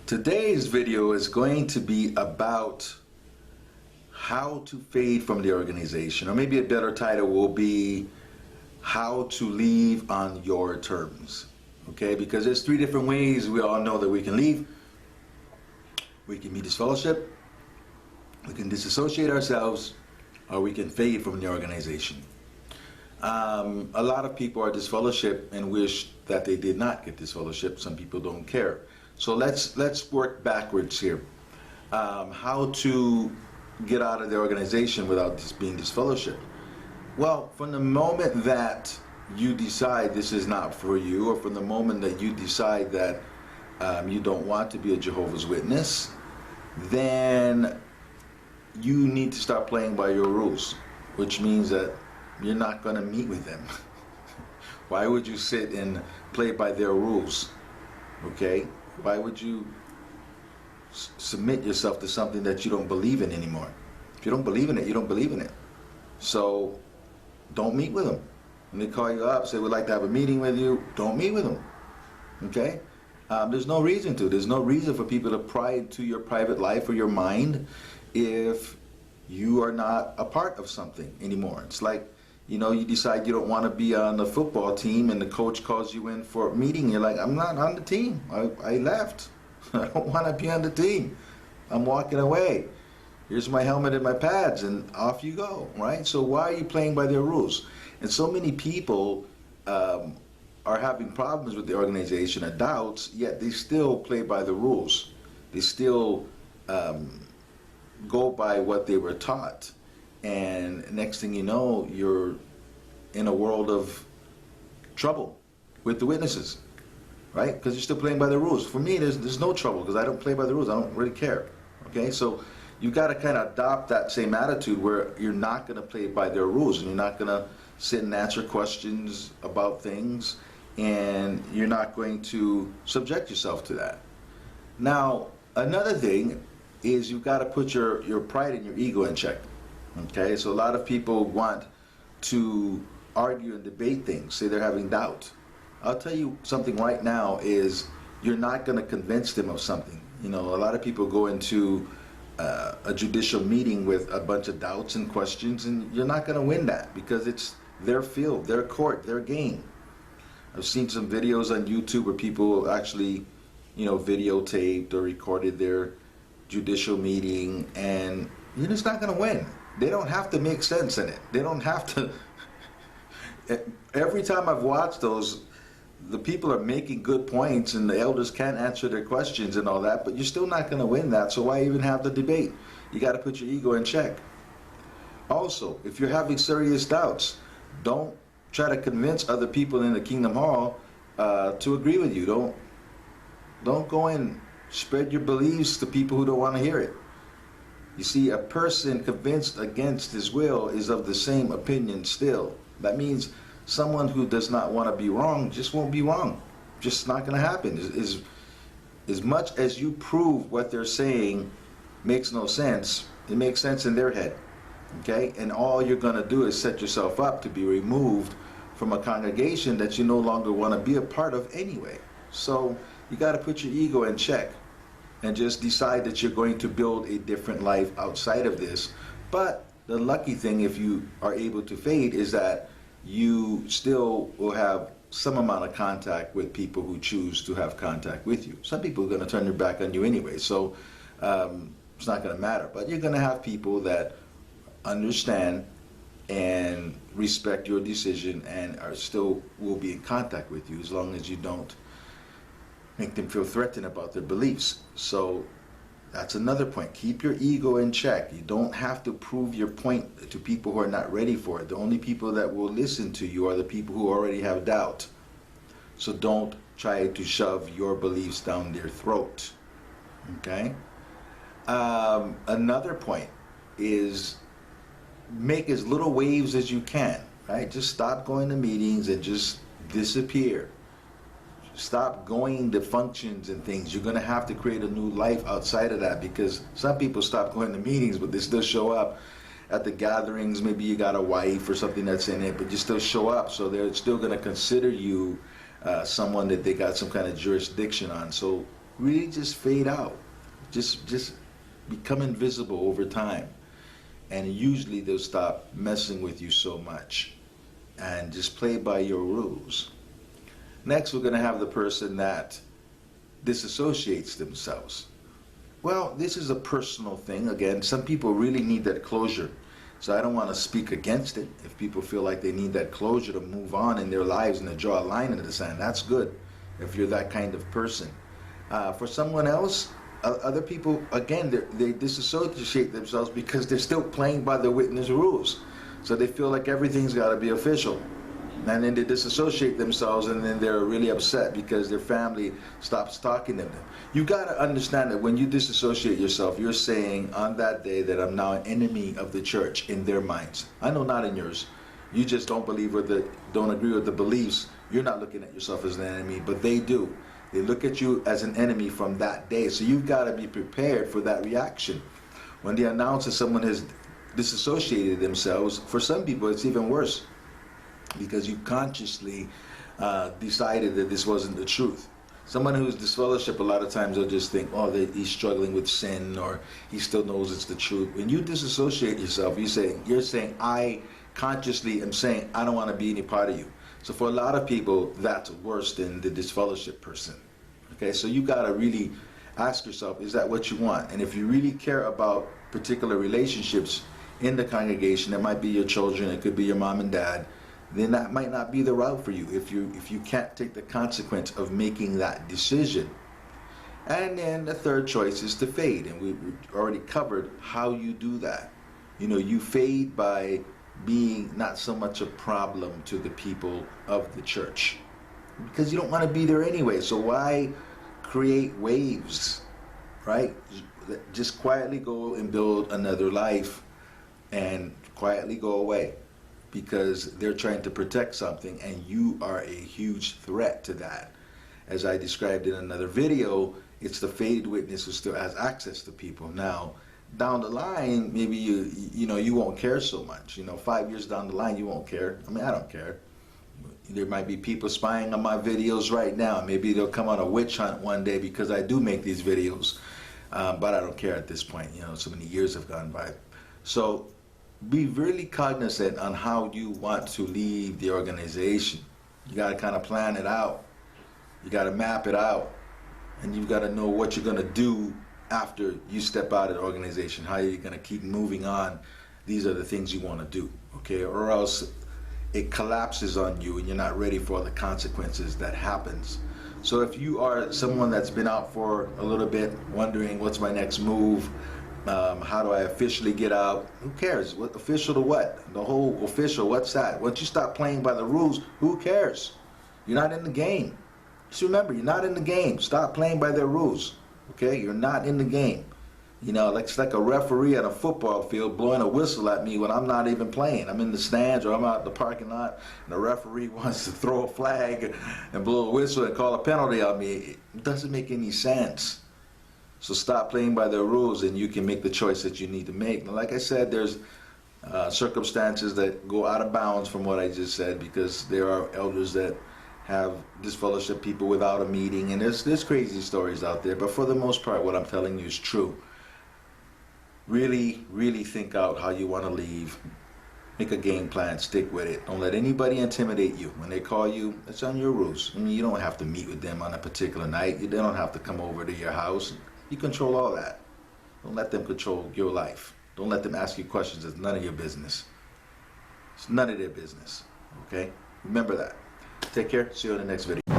Today's video is going to be about how to fade from the organization, or maybe a better title will be how to leave on your terms. Okay, because there's three different ways we all know that we can leave. We can be disfellowship, we can disassociate ourselves, or we can fade from the organization. A lot of people are disfellowship and wish that they did not get disfellowship. Some people don't care. So let's work backwards here. How to get out of the organization without being disfellowship? Well, from the moment that you decide this is not for you, or from the moment that you decide that you don't want to be a Jehovah's Witness, then you need to start playing by your rules, which means that you're not going to meet with them. Why would you sit and play by their rules? Okay? Why would you submit yourself to something that you don't believe in anymore? If you don't believe in it, you don't believe in it. So don't meet with them. When they call you up, say, we'd like to have a meeting with you, don't meet with them. Okay? There's no reason to. There's no reason for people to pry into your private life or your mind if you are not a part of something anymore. It's like, you know, you decide you don't want to be on the football team and the coach calls you in for a meeting. You're like, I'm not on the team. I left. I don't want to be on the team. I'm walking away. Here's my helmet and my pads, and off you go, right? So why are you playing by their rules? And so many people are having problems with the organization or doubts, yet they still play by the rules. They still go by what they were taught. And next thing you know, you're in a world of trouble with the witnesses, right? Because you're still playing by the rules. For me, there's no trouble because I don't play by the rules. I don't really care, okay? So you got to kind of adopt that same attitude where you're not going to play by their rules, and you're not going to sit and answer questions about things, and you're not going to subject yourself to that. Now, another thing is you've got to put your pride and your ego in check. Okay, so a lot of people want to argue and debate things, say they're having doubt. I'll tell you something right now is you're not going to convince them of something. You know, a lot of people go into a judicial meeting with a bunch of doubts and questions, and you're not going to win that because it's their field, their court, their game. I've seen some videos on YouTube where people actually, you know, videotaped or recorded their judicial meeting, and you're just not going to win. They don't have to make sense in it. They don't have to. Every time I've watched those, the people are making good points and the elders can't answer their questions and all that, but you're still not going to win that, so why even have the debate? You got to put your ego in check. Also, if you're having serious doubts, don't try to convince other people in the Kingdom Hall to agree with you. Don't go and spread your beliefs to people who don't want to hear it. You see, a person convinced against his will is of the same opinion still. That means someone who does not want to be wrong just won't be wrong. Just not going to happen. As much as you prove what they're saying makes no sense, it makes sense in their head. Okay? And all you're going to do is set yourself up to be removed from a congregation that you no longer want to be a part of anyway. So you got to put your ego in check and just decide that you're going to build a different life outside of this. But the lucky thing, if you are able to fade, is that you still will have some amount of contact with people who choose to have contact with you. Some people are going to turn their back on you anyway, so it's not going to matter. But you're going to have people that understand and respect your decision and are still will be in contact with you as long as you don't make them feel threatened about their beliefs. So that's another point. Keep your ego in check. You don't have to prove your point to people who are not ready for it. The only people that will listen to you are the people who already have doubt. So don't try to shove your beliefs down their throat. Okay? Another point is make as little waves as you can. Right? Just stop going to meetings and just disappear. Stop going to functions and things. You're going to have to create a new life outside of that, because some people stop going to meetings but they still show up at the gatherings, maybe you got a wife or something that's in it, but you still show up, so they're still going to consider you someone that they got some kind of jurisdiction on. So really just fade out. Just become invisible over time. And usually they'll stop messing with you so much. And just play by your rules. Next, we're going to have the person that disassociates themselves. Well, this is a personal thing. Again, some people really need that closure. So I don't want to speak against it. If people feel like they need that closure to move on in their lives and to draw a line in the sand, that's good if you're that kind of person. For someone else, other people, again, they disassociate themselves because they're still playing by the witness rules. So they feel like everything's got to be official. And then they disassociate themselves, and then they're really upset because their family stops talking to them. You got to understand that when you disassociate yourself, you're saying on that day that I'm now an enemy of the church in their minds. I know not in yours. You just don't believe or don't agree with the beliefs. You're not looking at yourself as an enemy, but they do. They look at you as an enemy from that day. So you've got to be prepared for that reaction. When they announce that someone has disassociated themselves, for some people it's even worse, because you consciously decided that this wasn't the truth. Someone who's disfellowship, a lot of times they'll just think, oh, he's struggling with sin, or he still knows it's the truth. When you disassociate yourself, you're saying, I consciously am saying, I don't want to be any part of you. So for a lot of people, that's worse than the disfellowship person. Okay, so you got to really ask yourself, is that what you want? And if you really care about particular relationships in the congregation, it might be your children, it could be your mom and dad, then that might not be the route for you if you can't take the consequence of making that decision. And then the third choice is to fade, and we already covered how you do that. You know, you fade by being not so much a problem to the people of the church, because you don't want to be there anyway. So why create waves, right? Just quietly go and build another life and quietly go away, because they're trying to protect something and you are a huge threat to that. As I described in another video, it's the faded witness who still has access to people. Now, down the line, maybe you won't care so much. 5 years down the line, you won't care. I mean, I don't care. There might be people spying on my videos right now. Maybe they'll come on a witch hunt one day because I do make these videos. But I don't care at this point. So many years have gone by. So be really cognizant on how you want to leave the organization. You got to kind of plan it out. You got to map it out. And you've got to know what you're going to do after you step out of the organization. How you're going to keep moving on. These are the things you want to do, okay? Or else it collapses on you and you're not ready for all the consequences that happens. So if you are someone that's been out for a little bit, wondering what's my next move, how do I officially get out? Who cares? What official to what? The whole official, what's that? Once you stop playing by the rules, who cares? You're not in the game. Just remember, you're not in the game. Stop playing by their rules. Okay? You're not in the game. It's like a referee at a football field blowing a whistle at me when I'm not even playing. I'm in the stands or I'm out in the parking lot and the referee wants to throw a flag and blow a whistle and call a penalty on me. It doesn't make any sense. So stop playing by their rules and you can make the choice that you need to make. Now, like I said, there's circumstances that go out of bounds from what I just said, because there are elders that have disfellowship people without a meeting, and there's crazy stories out there, but for the most part what I'm telling you is true. Really, really think out how you want to leave. Make a game plan, stick with it. Don't let anybody intimidate you. When they call you, it's on your rules. I mean, you don't have to meet with them on a particular night. They don't have to come over to your house. You control all that. Don't let them control your life. Don't let them ask you questions that's none of your business. It's none of their business, okay? Remember that. Take care. See you in the next video.